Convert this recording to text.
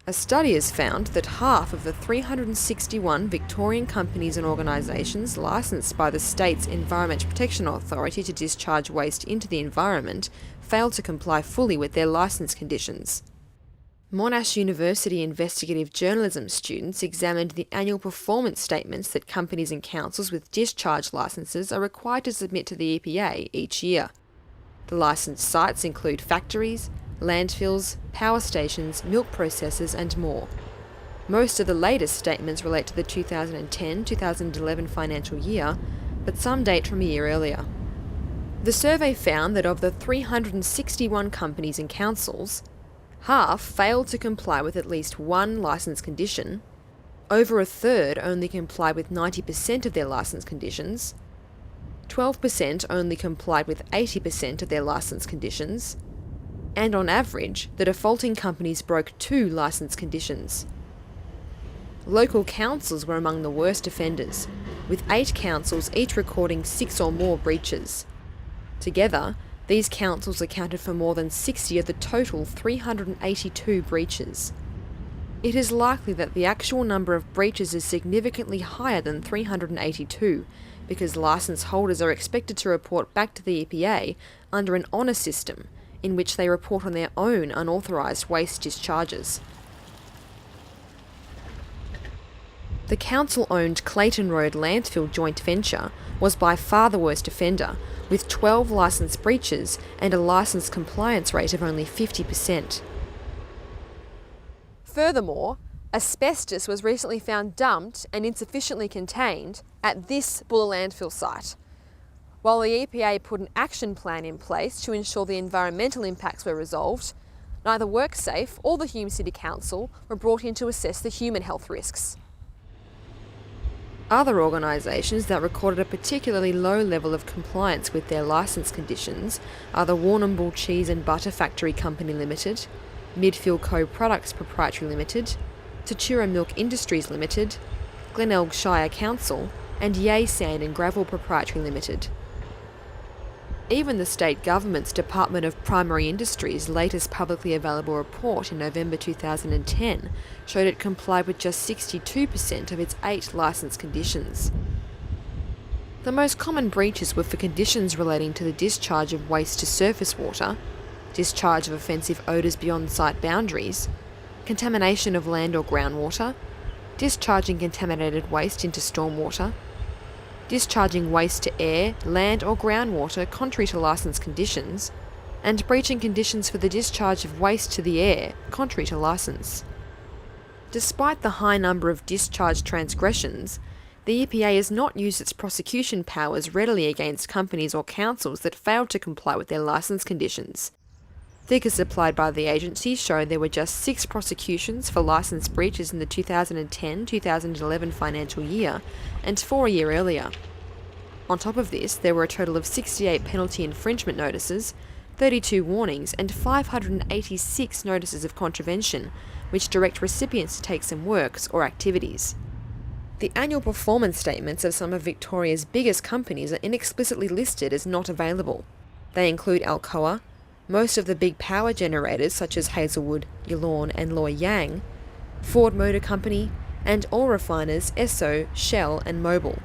A study has found that half of the 361 Victorian companies and organisations licensed by the state's Environment Protection Authority to discharge waste into the environment failed to comply fully with their licence conditions. Monash University investigative journalism students examined the annual performance statements that companies and councils with discharge licences are required to submit to the EPA each year. The licensed sites include factories, landfills, power stations, milk processors and more. Most of the latest statements relate to the 2010-2011 financial year, but some date from a year earlier. The survey found that of the 361 companies and councils, half failed to comply with at least one licence condition, over a third only complied with 90% of their licence conditions, 12% only complied with 80% of their licence conditions, and on average, the defaulting companies broke 2 licence conditions. Local councils were among the worst offenders, with 8 councils each recording 6 or more breaches. Together, these councils accounted for more than 60 of the total 382 breaches. It is likely that the actual number of breaches is significantly higher than 382, because licence holders are expected to report back to the EPA under an honour system, in which they report on their own unauthorised waste discharges. The council-owned Clayton Road landfill joint venture was by far the worst offender, with 12 licence breaches and a licence compliance rate of only 50%. Furthermore, asbestos was recently found dumped and insufficiently contained at this Buller landfill site. While the EPA put an action plan in place to ensure the environmental impacts were resolved, neither WorkSafe or the Hume City Council were brought in to assess the human health risks. Other organisations that recorded a particularly low level of compliance with their licence conditions are the Warrnambool Cheese and Butter Factory Company Limited, Midfield Co-Products Proprietary Limited, Tatura Milk Industries Limited, Glenelg Shire Council, and Yea Sand and Gravel Proprietary Limited. Even the state government's Department of Primary Industries' latest publicly available report in November 2010 showed it complied with just 62% of its 8 licence conditions. The most common breaches were for conditions relating to the discharge of waste to surface water, discharge of offensive odours beyond site boundaries, contamination of land or groundwater, discharging contaminated waste into stormwater, discharging waste to air, land or groundwater contrary to licence conditions, and breaching conditions for the discharge of waste to the air contrary to licence. Despite the high number of discharge transgressions, the EPA has not used its prosecution powers readily against companies or councils that failed to comply with their licence conditions. Figures supplied by the agency show there were just 6 prosecutions for licence breaches in the 2010-2011 financial year, and 4 a year earlier. On top of this, there were a total of 68 penalty infringement notices, 32 warnings, and 586 notices of contravention, which direct recipients to take some works or activities. The annual performance statements of some of Victoria's biggest companies are inexplicitly listed as not available. They include Alcoa, most of the big power generators such as Hazelwood, Yallourn and Loy Yang, Ford Motor Company, and oil refiners Esso, Shell and Mobil.